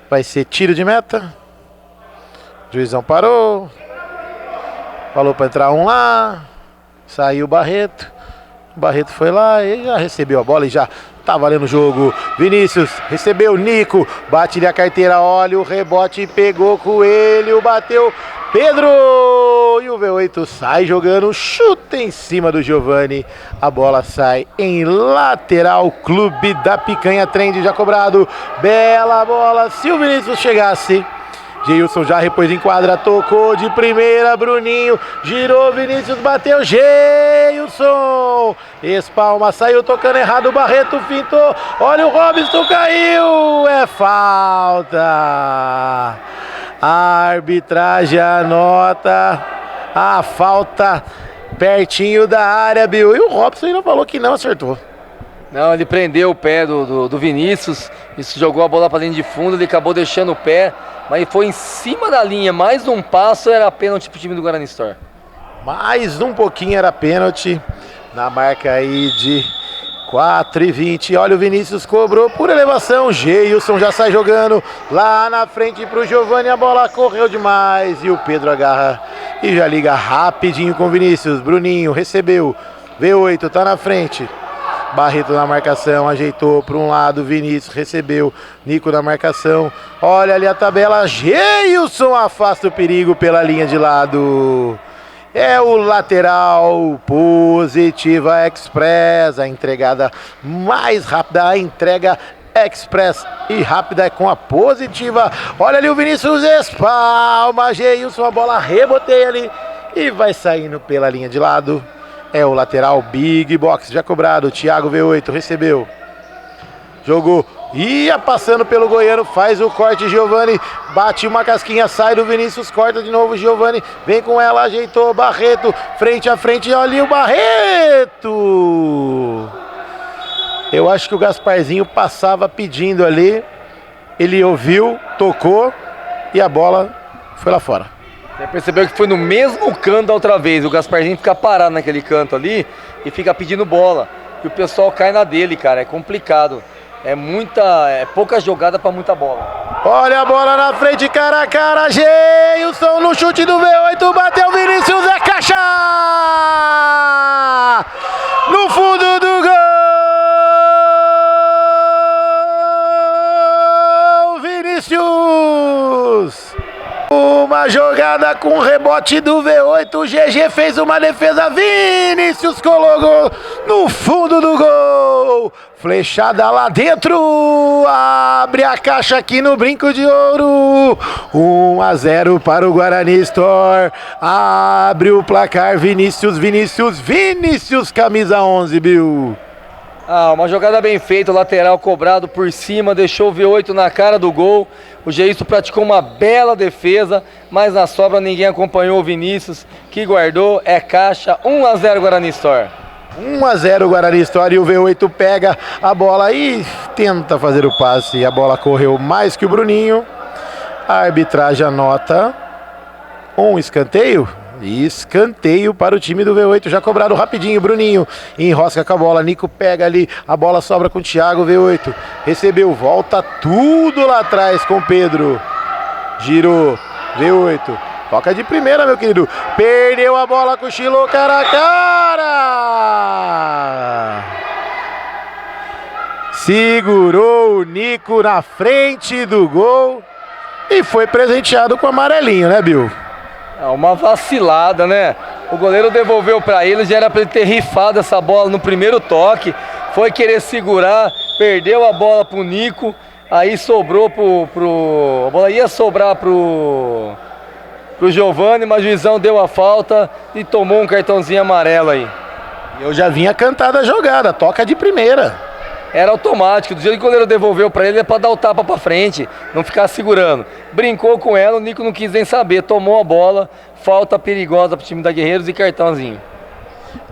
vai ser tiro de meta, o juizão parou, Falou para entrar um lá. Saiu o Barreto. O Barreto foi lá e já recebeu a bola e já tá valendo o jogo. Vinícius recebeu, Nico, bate-lhe a carteira, olha o rebote, pegou Coelho, bateu Pedro! E o V8 sai jogando, chuta em cima do Giovani. A bola sai em lateral, Clube da Picanha, Trend já cobrado. Bela bola, se o Vinícius chegasse... Geilson já repôs em quadra, tocou de primeira, Bruninho, girou, Vinícius bateu, Geilson, espalma, saiu tocando errado, o Barreto fintou, olha o Robson, caiu, é falta, a arbitragem anota a falta pertinho da área, Bill, e o Robson ainda falou que não acertou.
Não, ele prendeu o pé do Vinícius, isso jogou a bola para dentro de fundo, ele acabou deixando o pé, mas foi em cima da linha, mais um passo, era pênalti pro time do Guarani Store.
Mais um pouquinho era pênalti, na marca aí de 4:20, olha o Vinícius cobrou por elevação, Geilson já sai jogando, lá na frente pro Giovani, a bola correu demais, e o Pedro agarra e já liga rapidinho com o Vinícius, Bruninho recebeu, V8 tá na frente. Barreto na marcação, ajeitou para um lado, Vinícius recebeu, Nico na marcação, olha ali a tabela, Geilson afasta o perigo pela linha de lado, é o lateral, Positiva Express, a entregada mais rápida, a entrega express e rápida é com a Positiva, olha ali o Vinícius espalma, Geilson, a bola reboteia ali e vai saindo pela linha de lado. É o lateral Big Box, já cobrado, Thiago V8 recebeu, jogou, ia passando pelo goiano, faz o corte, Giovani, bate uma casquinha, sai do Vinícius, corta de novo, Giovani, vem com ela, ajeitou, Barreto, frente a frente, olha o Barreto! Eu acho que o Gasparzinho passava pedindo ali, ele ouviu, tocou e a bola foi lá fora.
Você percebeu que foi no mesmo canto da outra vez, o Gasparzinho fica parado naquele canto ali e fica pedindo bola, e o pessoal cai na dele, cara, é complicado, é pouca jogada para muita bola.
Olha a bola na frente, cara a cara, Geilson no chute do V8, bateu Vinícius, é caixa! No fundo do gol, Vinícius! Uma jogada com rebote do V8, o GG fez uma defesa, Vinícius colocou no fundo do gol, flechada lá dentro, abre a caixa aqui no Brinco de Ouro, 1-0 para o Guarani Store, abre o placar, Vinícius, camisa 11, Bill.
Uma jogada bem feita, o lateral cobrado por cima, deixou o V8 na cara do gol. O Geilson praticou uma bela defesa, mas na sobra ninguém acompanhou o Vinícius, que guardou, é caixa, 1-0 Guarani Store.
1-0 Guarani Store, e o V8 pega a bola e tenta fazer o passe. A bola correu mais que o Bruninho. A arbitragem anota um escanteio. Escanteio para o time do V8, já cobrado rapidinho, Bruninho enrosca com a bola, Nico pega ali, a bola sobra com o Thiago, V8 recebeu, volta tudo lá atrás com Pedro, girou, V8, toca de primeira, meu querido, perdeu a bola, cochilou cara a cara, segurou o Nico na frente do gol e foi presenteado com amarelinho, né, Bill?
Uma vacilada, né? O goleiro devolveu para ele, já era para ele ter rifado essa bola no primeiro toque. Foi querer segurar, perdeu a bola pro Nico, aí sobrou a bola ia sobrar pro Giovani, mas o juizão deu a falta e tomou um cartãozinho amarelo aí.
Eu já vinha cantada a jogada, toca de primeira.
Era automático, do jeito que o goleiro devolveu para ele é para dar o tapa para frente, não ficar segurando. Brincou com ela, o Nico não quis nem saber, tomou a bola, falta perigosa para o time da Guerreiros e cartãozinho.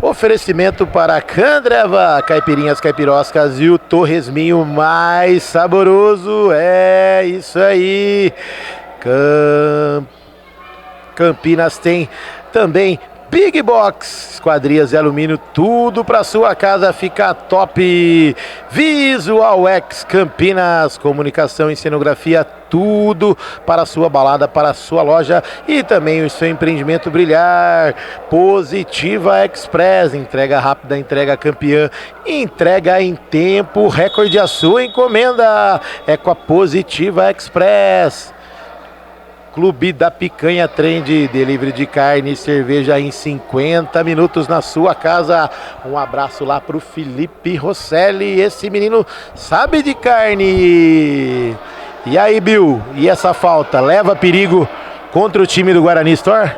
Oferecimento para Candreva, caipirinhas, caipiroscas e o torresminho mais saboroso, é isso aí. Campinas tem também Big Box, esquadrias de alumínio, tudo para sua casa ficar top. Visual X Campinas, comunicação e cenografia, tudo para a sua balada, para a sua loja e também o seu empreendimento brilhar. Positiva Express, entrega rápida, entrega campeã, entrega em tempo, recorde a sua encomenda. É com a Positiva Express. Clube da Picanha Trend, delivery de carne e cerveja em 50 minutos na sua casa. Um abraço lá pro Felipe Rosselli, esse menino sabe de carne. E aí, Bill, e essa falta leva perigo contra o time do Guarani Store?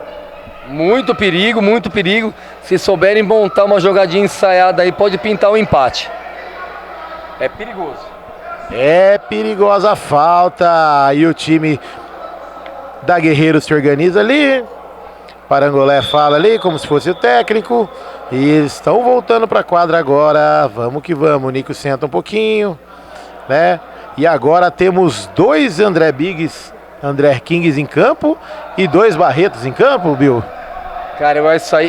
Muito perigo, muito perigo. Se souberem montar uma jogadinha ensaiada aí, pode pintar um empate. É perigoso.
É perigosa a falta. E o time da Guerreiros se organiza ali. Parangolé fala ali como se fosse o técnico. E eles estão voltando para a quadra agora. Vamos que vamos. O Nico senta um pouquinho, né? E agora temos 2 André Kings em campo e 2 Barretos em campo, Bill.
Cara,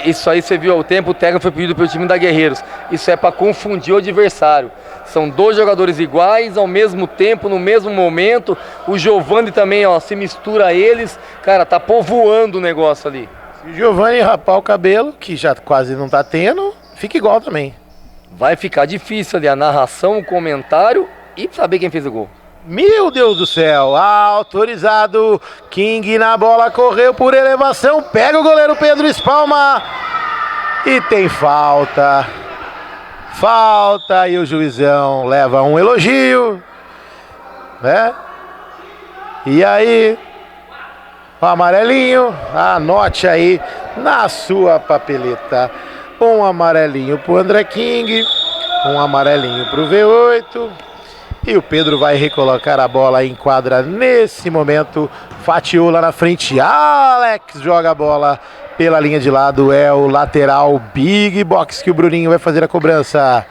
isso aí você viu ao tempo, o técnico foi pedido pelo time da Guerreiros. Isso é para confundir o adversário. São 2 jogadores iguais, ao mesmo tempo, no mesmo momento. O Giovani também, ó, se mistura a eles. Cara, tá povoando o negócio ali.
Se o Giovani rapar o cabelo, que já quase não tá tendo, fica igual também.
Vai ficar difícil ali a narração, o comentário e saber quem fez o gol.
Meu Deus do céu, autorizado, King na bola, correu por elevação, pega o goleiro Pedro Espalma e tem falta. Falta e o juizão leva um elogio, né? E aí, o amarelinho, anote aí na sua papeleta. Um amarelinho pro André King, um amarelinho pro V8. E o Pedro vai recolocar a bola em quadra nesse momento. Fatiou lá na frente. Alex joga a bola pela linha de lado. É o lateral Big Box que o Bruninho vai fazer a cobrança.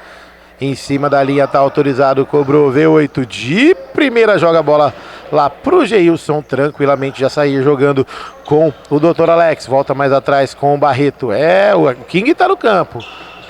Em cima da linha tá autorizado. Cobrou V8 de primeira. Joga a bola lá pro Geilson. Tranquilamente já sair jogando com o Dr. Alex. Volta mais atrás com o Barreto. É, o King tá no campo.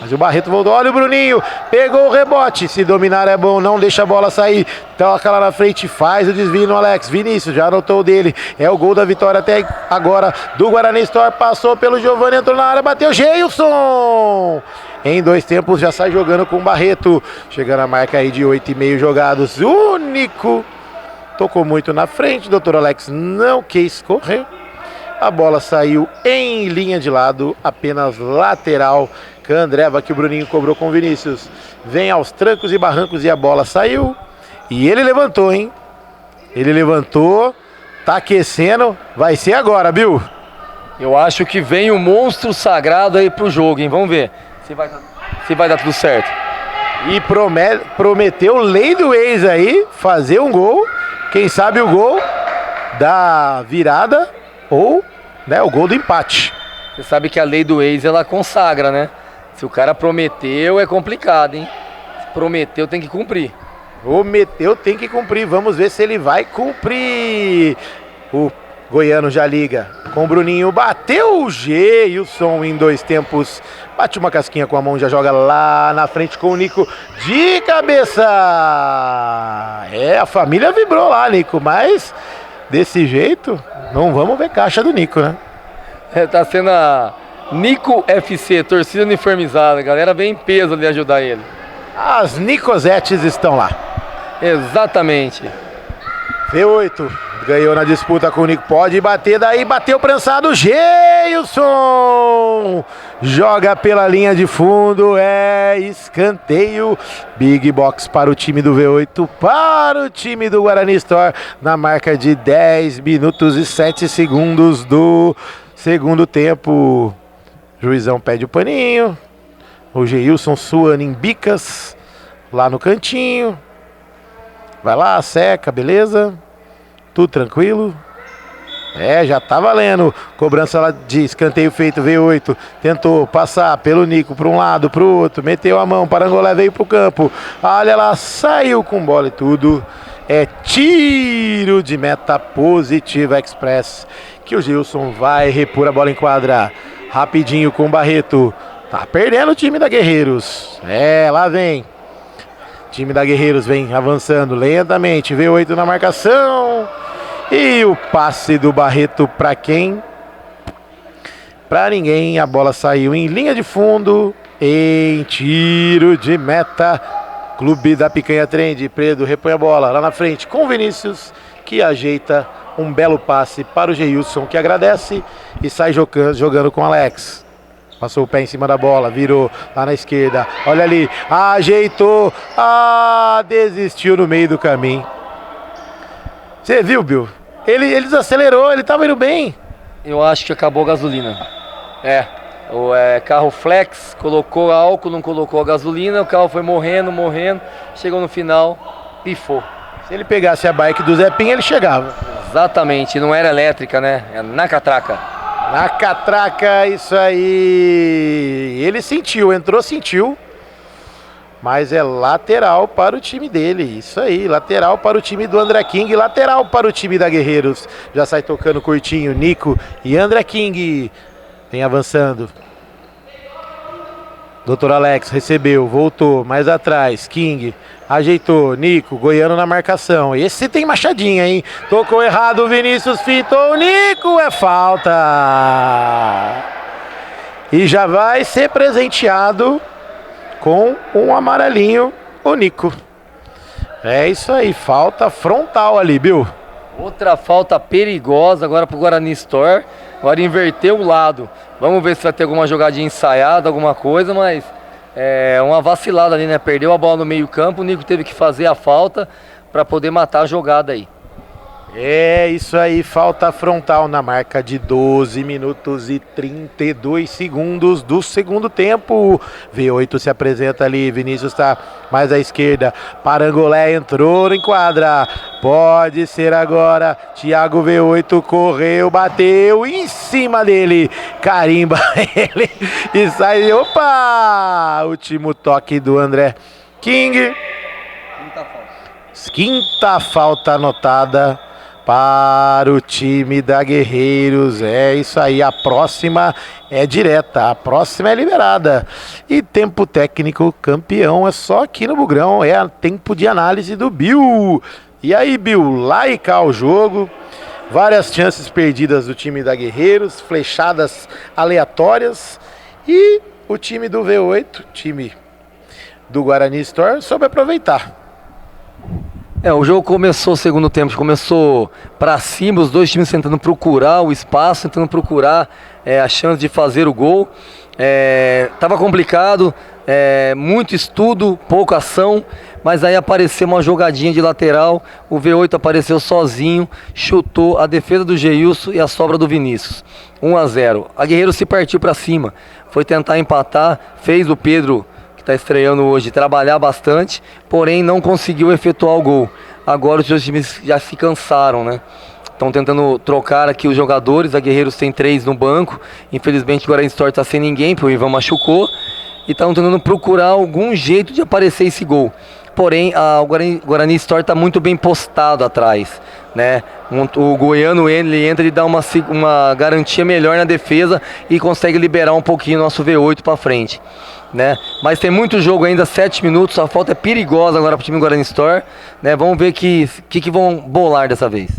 Mas o Barreto voltou, olha o Bruninho, pegou o rebote, se dominar é bom, não deixa a bola sair, toca lá na frente, faz o desvio no Alex, Vinícius já anotou o dele, é o gol da vitória até agora do Guarani Store, passou pelo Giovani, entrou na área, bateu Geilson! Em 2 tempos já sai jogando com o Barreto, chegando a marca aí de 8,5 jogados, único, tocou muito na frente, Dr. Alex não quis correr, a bola saiu em linha de lado, apenas lateral, Candreva que o Bruninho cobrou com o Vinícius. Vem aos trancos e barrancos e a bola saiu. E ele levantou, hein? Ele levantou, tá aquecendo, vai ser agora, Bill.
Eu acho que vem o monstro sagrado aí pro jogo, hein? Vamos ver se vai dar tudo certo.
E prometeu lei do ex aí, fazer um gol. Quem sabe o gol da virada ou, né, o gol do empate.
Você sabe que a lei do ex, ela consagra, né? Se o cara prometeu, é complicado, hein? Se prometeu, tem que cumprir.
Prometeu, tem que cumprir. Vamos ver se ele vai cumprir. O goiano já liga com o Bruninho. Bateu o Geilson em 2 tempos. Bate uma casquinha com a mão, já joga lá na frente com o Nico de cabeça. É, a família vibrou lá, Nico. Mas desse jeito, não vamos ver caixa do Nico, né?
Tá sendo a Nico FC, torcida uniformizada. A galera vem em peso ali ajudar ele.
As Nicosetes estão lá.
Exatamente.
V8 ganhou na disputa com o Nico. Pode bater daí, bateu prensado. Geilson joga pela linha de fundo. É escanteio. Big Box para o time do V8, para o time do Guarani Store, na marca de 10 minutos e 7 segundos do segundo tempo. Juizão pede o paninho. O Geilson suando em bicas lá no cantinho. Vai lá, seca, beleza? Tudo tranquilo? É, já tá valendo. Cobrança lá de escanteio feito, V8. Tentou passar pelo Nico para um lado, para o outro. Meteu a mão, Parangolé veio pro campo. Olha lá, saiu com bola e tudo. É tiro de meta, Positiva Express, que o Gilson vai repor a bola em quadra. rapidinho com o Barreto. Tá perdendo o time da Guerreiros. Lá vem. O time da Guerreiros vem avançando lentamente. V8 na marcação. E o passe do Barreto para quem? Para ninguém. A bola saiu em linha de fundo. Em tiro de meta. Clube da Picanha Trend. Pedro repõe a bola lá na frente com o Vinícius, que ajeita um belo passe para o Geilson, que agradece e sai jogando com o Alex. Passou o pé em cima da bola, virou lá na esquerda. Olha ali, ajeitou. Desistiu no meio do caminho. Você viu, Bill? Ele desacelerou, ele estava indo bem.
Eu acho que acabou a gasolina. O carro flex, colocou álcool, não colocou a gasolina, o carro foi morrendo, chegou no final, pifou.
Se ele pegasse a bike do Zepinho, ele chegava.
Exatamente, não era elétrica, né? É na catraca.
Na catraca, isso aí. Ele sentiu. Mas é lateral para o time dele. Isso aí, lateral para o time do André King, lateral para o time da Guerreiros. Já sai tocando curtinho, Nico e André King. Vem avançando. Doutor Alex recebeu, voltou, mais atrás, King, ajeitou, Nico, Goiano na marcação. Esse tem machadinha, hein? Tocou errado, Vinícius fitou, Nico, é falta. E já vai ser presenteado com um amarelinho, o Nico. É isso aí, falta frontal ali, Bill.
Outra falta perigosa agora pro Guarani Store. Agora inverteu o lado. Vamos ver se vai ter alguma jogadinha ensaiada, alguma coisa, mas uma vacilada ali, né? Perdeu a bola no meio campo, o Nico teve que fazer a falta para poder matar a jogada aí.
É isso aí, falta frontal na marca de 12 minutos e 32 segundos do segundo tempo. V8 se apresenta ali, Vinícius está mais à esquerda, Parangolé entrou em quadra, pode ser agora, Thiago V8 correu, bateu em cima dele, carimba ele e sai, opa, último toque do André King. Quinta falta anotada para o time da Guerreiros. É isso aí, a próxima é direta, a próxima é liberada. E tempo técnico campeão é só aqui no Bugrão, é tempo de análise do Bill. E aí, Bill, lá e cá o jogo, várias chances perdidas do time da Guerreiros, flechadas aleatórias, e o time do V8, time do Guarani Store, soube aproveitar.
O jogo começou, o segundo tempo, começou pra cima, os dois times tentando procurar o espaço, tentando procurar a chance de fazer o gol. Tava complicado, muito estudo, pouca ação, mas aí apareceu uma jogadinha de lateral, o V8 apareceu sozinho, chutou a defesa do Geilson e a sobra do Vinícius. 1-0. A Guerreiro se partiu pra cima, foi tentar empatar, fez o Pedro, que está estreando hoje, trabalhar bastante, porém não conseguiu efetuar o gol. Agora os dois times já se cansaram, né? Estão tentando trocar aqui os jogadores, a Guerreiros tem 3 no banco, infelizmente o Guarani Store está sem ninguém, porque o Ivan machucou, e estão tentando procurar algum jeito de aparecer esse gol. Porém, o Guarani Store está muito bem postado atrás, né? O Goiano, ele entra e dá uma garantia melhor na defesa e consegue liberar um pouquinho o nosso V8 para frente, né? Mas tem muito jogo ainda, 7 minutos, a falta é perigosa agora para o time do Guarani Store, né? Vamos ver que vão bolar dessa vez.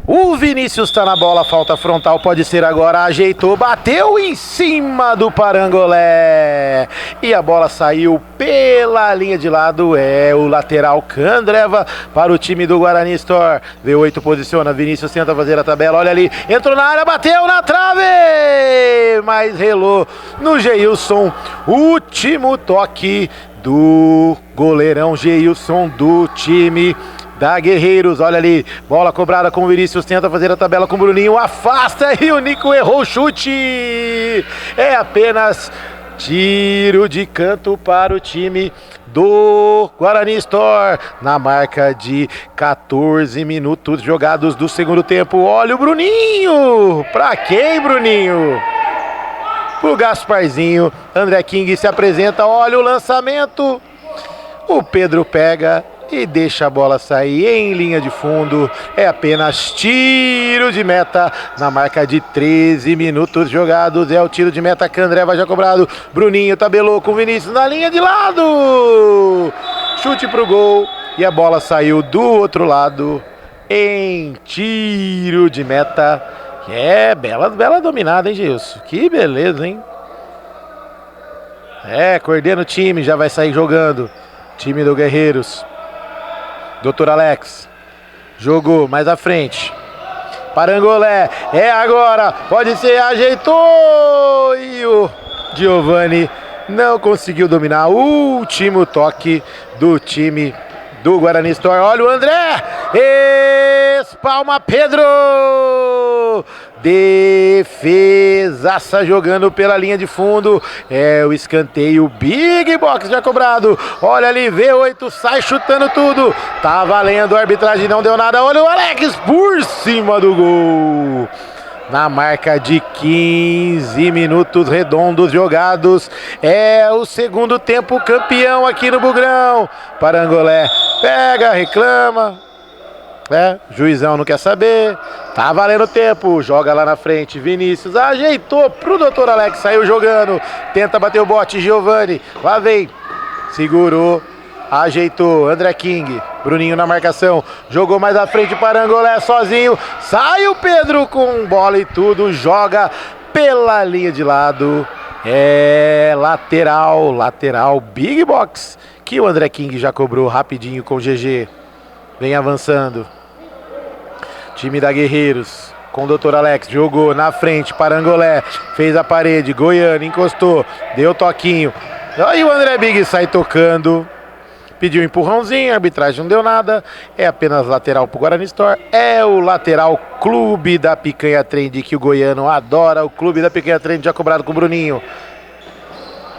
O Vinícius está na bola, falta frontal, pode ser agora, ajeitou, bateu em cima do Parangolé. E a bola saiu pela linha de lado, o lateral Candreva para o time do Guarani Store. V8 posiciona, Vinícius tenta fazer a tabela, olha ali, entrou na área, bateu na trave, mas relou no Geilson. Último toque do goleirão Geilson do time da Guerreiros, olha ali, bola cobrada com o Vinícius, tenta fazer a tabela com o Bruninho, afasta e o Nico errou o chute. É apenas tiro de canto para o time do Guarani Store, na marca de 14 minutos jogados do segundo tempo. Olha o Bruninho, pra quem, Bruninho? Pro Gasparzinho, André King se apresenta, olha o lançamento. O Pedro pega e deixa a bola sair em linha de fundo. É apenas tiro de meta na marca de 13 minutos jogados. É o tiro de meta que André vai já cobrado. Bruninho tabelou com o Vinícius na linha de lado. Chute pro gol e a bola saiu do outro lado em tiro de meta. É, bela dominada, hein, Gilson? Que beleza, hein? Coordena o time, já vai sair jogando. Time do Guerreiros. Dr. Alex. Jogou mais à frente. Parangolé. É agora. Pode ser. Ajeitou. E o Giovani não conseguiu dominar. Último toque do time do Guarani Store. Olha o André. Espalma Pedro. Defesaça jogando pela linha de fundo. É o escanteio. Big Box já cobrado. Olha ali, V8 sai chutando tudo. Tá valendo, a arbitragem não deu nada. Olha o Alex por cima do gol. Na marca de 15 minutos redondos jogados. É o segundo tempo campeão aqui no Bugrão. Parangolé pega, reclama. Juizão não quer saber. Tá valendo tempo. Joga lá na frente. Vinícius ajeitou pro Dr. Alex. Saiu jogando. Tenta bater o bote. Giovani. Lá vem. Segurou. Ajeitou. André King. Bruninho na marcação. Jogou mais à frente. Parangolé sozinho. Sai o Pedro com bola e tudo. Joga pela linha de lado. É lateral. Lateral. Big Box. Que o André King já cobrou rapidinho com o GG. Vem avançando. Time da Guerreiros com o Dr. Alex. Jogou na frente. Parangolé. Fez a parede. Goiano encostou. Deu toquinho. Aí o André Big sai tocando. Pediu um empurrãozinho. A arbitragem não deu nada. É apenas lateral pro Guarani Store. É o lateral Clube da Picanha Trend, que o Goiano adora. O Clube da Picanha Trend já cobrado com o Bruninho.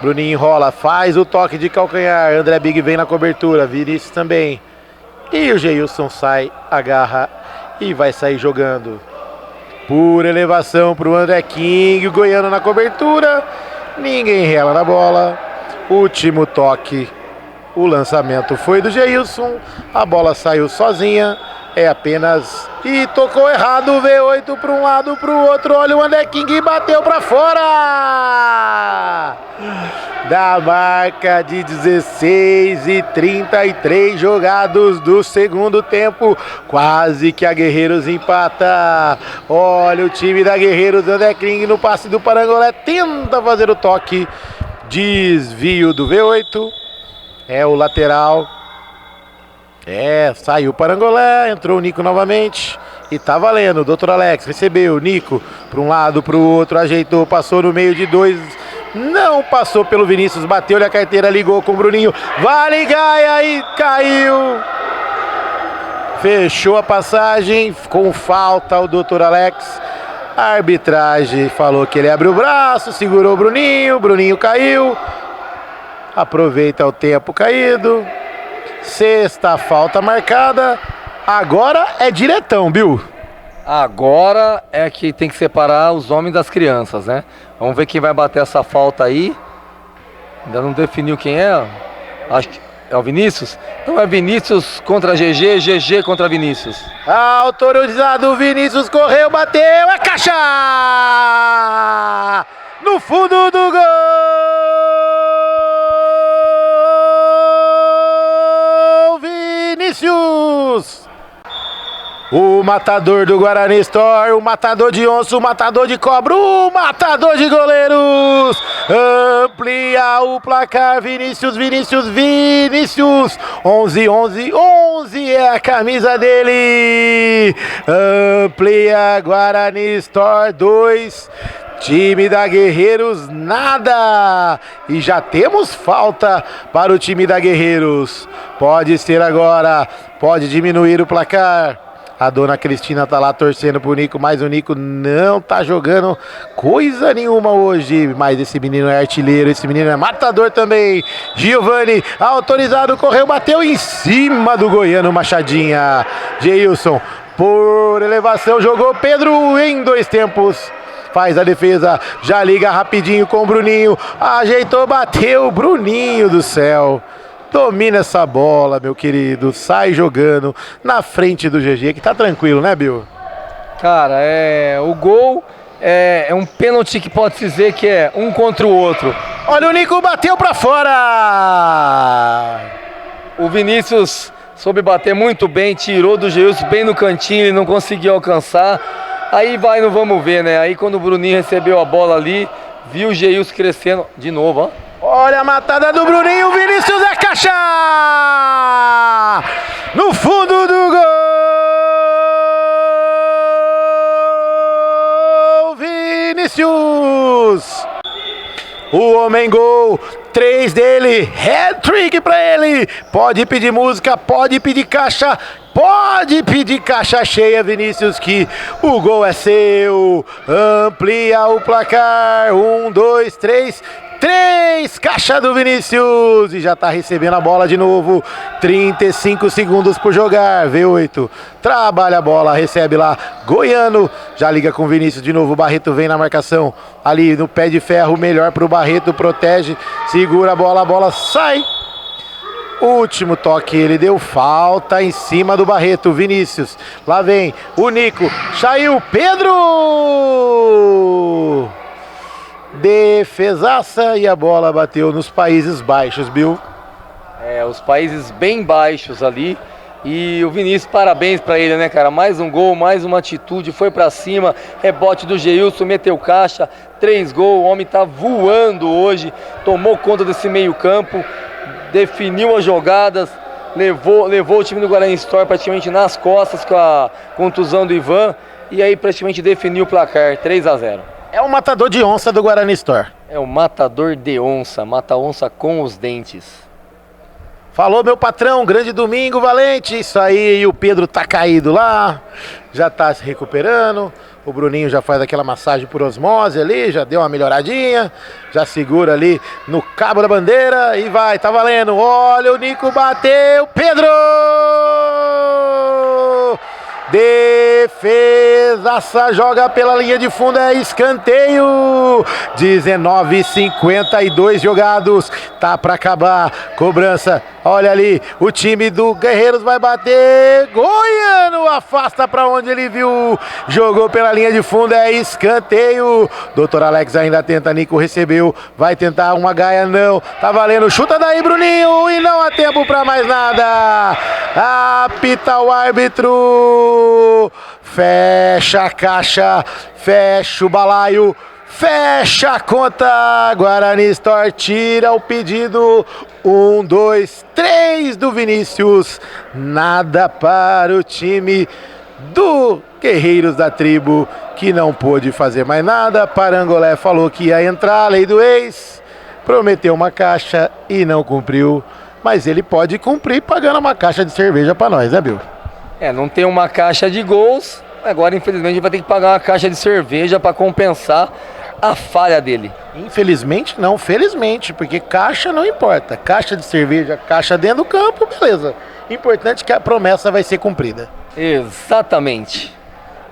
Bruninho enrola. Faz o toque de calcanhar. André Big vem na cobertura. Vinícius também. E o Geilson sai, agarra e vai sair jogando. Por elevação para o André King, o Goiano na cobertura. Ninguém rela na bola. Último toque. O lançamento foi do Geilson. A bola saiu sozinha. É apenas... E tocou errado o V8 para um lado, para o outro. Olha o André King, bateu para fora! Da marca de 16:33 jogados do segundo tempo. Quase que a Guerreiros empata. Olha o time da Guerreiros. André King no passe do Parangolé. Tenta fazer o toque. Desvio do V8. É o lateral. Saiu o Parangolé, entrou o Nico novamente e tá valendo. O Dr. Alex recebeu o Nico para um lado, para o outro, ajeitou, passou no meio de dois, não passou pelo Vinícius, bateu-lhe a carteira, ligou com o Bruninho, vale Gaia e caiu. Fechou a passagem com falta o Dr. Alex. A arbitragem falou que ele abriu o braço, segurou o Bruninho, Bruninho caiu. Aproveita o tempo caído. Sexta falta marcada. Agora é diretão, Bill.
Agora é que tem que separar os homens das crianças, né? Vamos ver quem vai bater essa falta aí. Ainda não definiu quem é. Acho que é o Vinícius. Então é Vinícius contra GG, GG contra Vinícius.
Autorizado, Vinícius correu, bateu, é caixa! No fundo do gol! Vinícius! O matador do Guarani Store, o matador de onça, o matador de cobra, o matador de goleiros. Amplia o placar, Vinícius, Vinícius, Vinícius. 11, 11, 11 é a camisa dele. Amplia, Guarani Store 2. Time da Guerreiros, nada. E já temos falta para o time da Guerreiros. Pode ser agora, pode diminuir o placar. A dona Cristina tá lá torcendo pro Nico, mas o Nico não tá jogando coisa nenhuma hoje. Mas esse menino é artilheiro, esse menino é matador também. Giovani, autorizado, correu, bateu em cima do goiano Machadinha. Geilson, por elevação, jogou Pedro em 2 tempos. Faz a defesa, já liga rapidinho com o Bruninho. Ajeitou, bateu, Bruninho do céu. Domina essa bola, meu querido. Sai jogando na frente do GG, que tá tranquilo, né, Bill?
Cara, o gol é um pênalti que pode se dizer que é um contra o outro.
Olha, o Nico bateu pra fora.
O Vinícius soube bater muito bem, tirou do Geilson bem no cantinho, ele não conseguiu alcançar. Aí vai no vamos ver, né? Aí quando o Bruninho recebeu a bola ali, viu o Geilson crescendo de novo, ó.
Olha a matada do Bruninho, Vinícius é caixa! No fundo do gol! Vinícius! O homem gol, 3 dele, hat-trick pra ele! Pode pedir música, pode pedir caixa, pode pedir caixa cheia, Vinícius, que o gol é seu! Amplia o placar, 1, 2, 3... 3, caixa do Vinícius, e já tá recebendo a bola de novo, 35 segundos por jogar, V8, trabalha a bola, recebe lá, Goiano, já liga com o Vinícius de novo, o Barreto vem na marcação, ali no pé de ferro, melhor pro Barreto, protege, segura a bola sai, último toque, ele deu falta em cima do Barreto, Vinícius, lá vem o Nico, saiu Pedro! Defesaça e a bola bateu nos Países Baixos, Bill.
Os Países bem baixos ali. E o Vinícius, parabéns pra ele, né, cara? Mais um gol, mais uma atitude, foi pra cima. Rebote do Geilson, meteu caixa, 3 gols. O homem tá voando hoje, tomou conta desse meio campo, definiu as jogadas, levou o time do Guarani Store praticamente nas costas com a contusão do Ivan. E aí praticamente definiu o placar, 3-0.
É o matador de onça do Guarani Store.
É o matador de onça, mata onça com os dentes.
Falou, meu patrão, grande domingo, valente. Isso aí, e o Pedro tá caído lá, já tá se recuperando. O Bruninho já faz aquela massagem por osmose ali, já deu uma melhoradinha. Já segura ali no cabo da bandeira e vai, tá valendo. Olha, o Nico bateu, Pedro! Defesaça, joga pela linha de fundo, é escanteio. 19:52 jogados, tá pra acabar, cobrança, olha ali, o time do Guerreiros vai bater, Goiano afasta pra onde ele viu, jogou pela linha de fundo, é escanteio. Dr. Alex ainda tenta, Nico recebeu, vai tentar uma gaia, não, tá valendo, chuta daí, Bruninho, e não há tempo pra mais nada. Apita o árbitro, fecha a caixa, fecha o balaio, fecha a conta. Guarani Store tira o pedido. 1, 2, 3 do Vinícius. Nada para o time do Guerreiros da Tribo, que não pôde fazer mais nada. Parangolé falou que ia entrar, lei do ex, prometeu uma caixa e não cumpriu. Mas ele pode cumprir pagando uma caixa de cerveja para nós, né, Bill?
Não tem uma caixa de gols, agora infelizmente vai ter que pagar uma caixa de cerveja para compensar a falha dele.
Infelizmente não, felizmente, porque caixa não importa. Caixa de cerveja, caixa dentro do campo, beleza. Importante que a promessa vai ser cumprida.
Exatamente.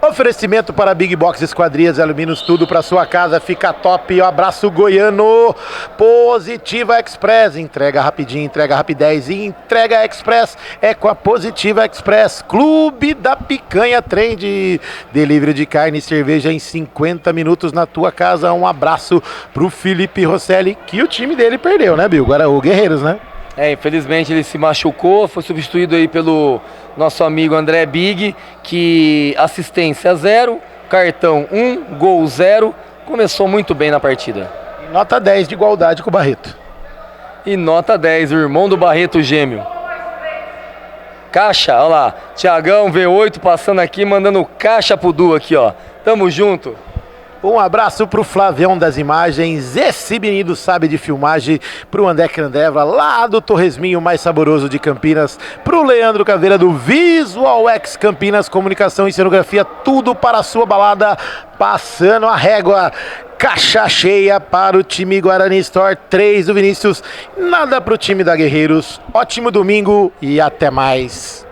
Oferecimento para Big Box Esquadrias e Alumínios, tudo para sua casa, fica top. Um abraço, Goiano. Positiva Express, entrega rapidinho, entrega rapidez e entrega express é com a Positiva Express. Clube da Picanha Trend, delivery de carne e cerveja em 50 minutos na tua casa. Um abraço pro Felipe Rosselli, que o time dele perdeu, né, Bill? Agora o Guerreiros, né?
Infelizmente ele se machucou, foi substituído aí pelo nosso amigo André Big, que assistência 0, cartão 1, gol 0, começou muito bem na partida.
E nota 10 de igualdade com o Barreto.
E nota 10, o irmão do Barreto gêmeo. Caixa, olha lá, Thiagão V8 passando aqui, mandando caixa pro Du aqui, ó. Tamo junto.
Um abraço pro Flavião das imagens, esse menino sabe de filmagem, pro André Crandeva, lá do Torresminho mais saboroso de Campinas, pro Leandro Caveira do Visual X Campinas, comunicação e cenografia, tudo para a sua balada, passando a régua. Caixa cheia para o time Guarani Store, 3 do Vinícius, nada pro time da Guerreiros. Ótimo domingo e até mais.